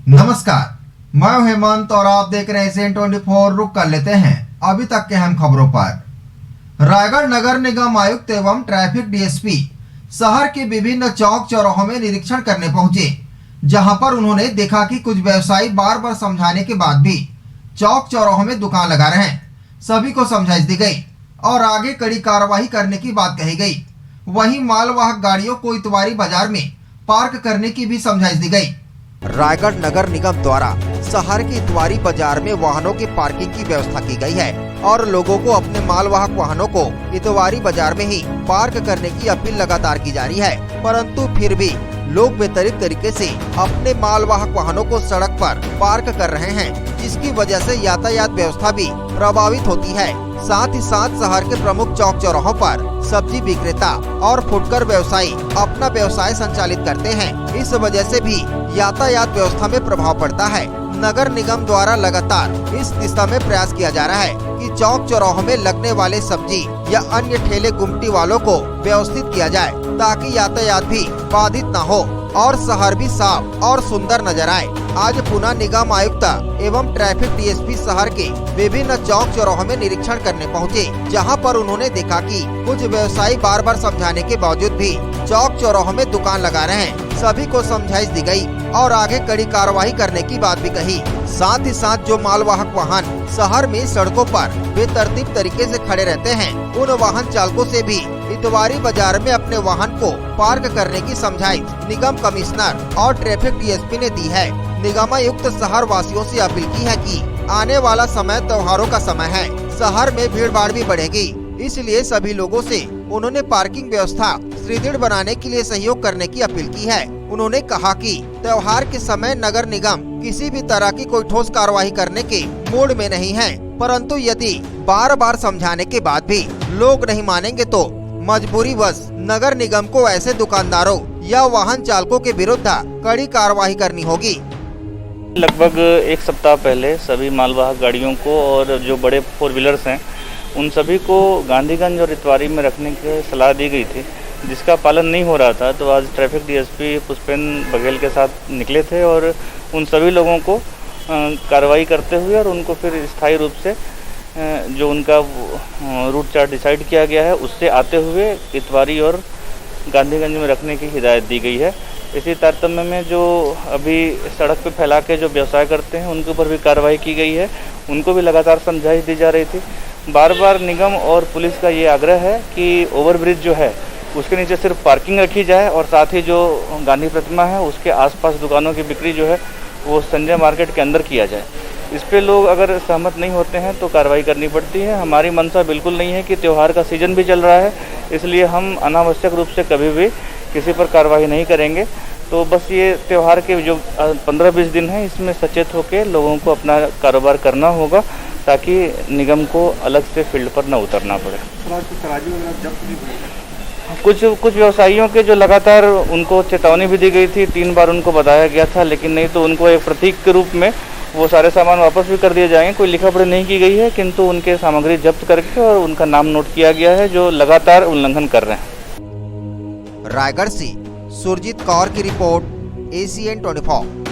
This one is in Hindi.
नमस्कार, मैं हेमंत और आप देख रहे हैं SN24। रुक कर लेते हैं अभी तक के अहम खबरों पर। रायगढ़ नगर निगम आयुक्त एवं ट्रैफिक डीएसपी शहर के विभिन्न चौक चौराहों में निरीक्षण करने पहुंचे, जहां पर उन्होंने देखा कि कुछ व्यवसायी बार बार समझाने के बाद भी चौक चौराहों में दुकान लगा रहे हैं। सभी को समझाइश दी गई और आगे कड़ी कार्रवाई करने की बात कही गई। वहीं मालवाहक गाड़ियों को इतवारी बाजार में पार्क करने की भी समझाइश दी गई। रायगढ़ नगर निगम द्वारा शहर की इतवारी बाजार में वाहनों की पार्किंग की व्यवस्था की गई है और लोगों को अपने मालवाहक वाहनों को इतवारी बाजार में ही पार्क करने की अपील लगातार की जा रही है, परंतु फिर भी लोग बेतरतीब तरीके से अपने मालवाहक वाहनों को सड़क पर पार्क कर रहे हैं, जिसकी वजह से यातायात व्यवस्था भी प्रभावित होती है। साथ ही साथ शहर के प्रमुख चौक चौराहों पर सब्जी विक्रेता और फुटकर व्यवसायी अपना व्यवसाय संचालित करते हैं। इस वजह से भी यातायात व्यवस्था में प्रभाव पड़ता है। नगर निगम द्वारा लगातार इस दिशा में प्रयास किया जा रहा है कि चौक चौराहों में लगने वाले सब्जी या अन्य ठेले गुमटी वालों को व्यवस्थित किया जाए, ताकि यातायात भी बाधित न हो और शहर भी साफ और सुंदर नजर आए। आज पुनः निगम आयुक्त एवं ट्रैफिक डीएसपी शहर के विभिन्न चौक चौराहों में निरीक्षण करने पहुंचे, जहां पर उन्होंने देखा कि कुछ व्यवसायी बार बार समझाने के बावजूद भी चौक चौराहों में दुकान लगा रहे हैं। सभी को समझाइश दी गई और आगे कड़ी कार्रवाई करने की बात भी कही। साथ ही साथ जो मालवाहक वाहन शहर में सड़कों पर बेतरतीब तरीके से खड़े रहते हैं, उन वाहन चालकों से भी इतवारी बाजार में अपने वाहन को पार्क करने की समझाइश निगम कमिश्नर और ट्रैफिक डीएसपी ने दी है। निगमायुक्त शहर वासियों से अपील की है कि आने वाला समय त्योहारों का समय है, शहर में भीड़ भाड़ भी बढ़ेगी, इसलिए सभी लोगों से उन्होंने पार्किंग व्यवस्था सुदृढ़ बनाने के लिए सहयोग करने की अपील की है। उन्होंने कहा कि त्योहार के समय नगर निगम किसी भी तरह की कोई ठोस कार्रवाई करने के मूड में नहीं है, परंतु यदि बार बार समझाने के बाद भी लोग नहीं मानेंगे तो मजबूरी वश नगर निगम को ऐसे दुकानदारों या वाहन चालकों के विरुद्ध कड़ी कार्रवाई करनी होगी। लगभग एक सप्ताह पहले सभी मालवाहक गाड़ियों को और जो बड़े 4 व्हीलर्स हैं उन सभी को गांधीगंज और इतवारी में रखने की सलाह दी गई थी, जिसका पालन नहीं हो रहा था। तो आज ट्रैफिक डीएसपी पुष्पेंद्र बघेल के साथ निकले थे और उन सभी लोगों को कार्रवाई करते हुए और उनको फिर स्थायी रूप से जो उनका रूट चार्ट डिसाइड किया गया है उससे आते हुए इतवारी और गांधीगंज में रखने की हिदायत दी गई है। इसी तारतम्य में जो अभी सड़क पे फैला के जो व्यवसाय करते हैं उनके ऊपर भी कार्रवाई की गई है, उनको भी लगातार समझाइश दी जा रही थी। बार बार निगम और पुलिस का ये आग्रह है कि ओवरब्रिज जो है उसके नीचे सिर्फ पार्किंग रखी जाए और साथ ही जो गांधी प्रतिमा है उसके आसपास दुकानों की बिक्री जो है वो संजय मार्केट के अंदर किया जाए। इस पे लोग अगर सहमत नहीं होते हैं तो कार्रवाई करनी पड़ती है। हमारी मंशा बिल्कुल नहीं है कि त्यौहार का सीजन भी चल रहा है, इसलिए हम अनावश्यक रूप से कभी भी किसी पर कार्रवाई नहीं करेंगे। तो बस ये त्यौहार के जो 15-20 दिन हैं इसमें सचेत होकर लोगों को अपना कारोबार करना होगा, ताकि निगम को अलग से फील्ड पर न उतरना पड़े। कुछ व्यवसायियों के जो लगातार उनको चेतावनी भी दी गई थी, 3 बार उनको बताया गया था, लेकिन नहीं तो उनको एक प्रतीक के रूप में वो सारे सामान वापस भी कर दिए जाएंगे। कोई लिखा पढ़ी नहीं की गई है, किंतु उनके सामग्री जब्त करके और उनका नाम नोट किया गया है जो लगातार उल्लंघन कर रहे हैं। रायगढ़ से सुरजीत कौर की रिपोर्ट, SN24।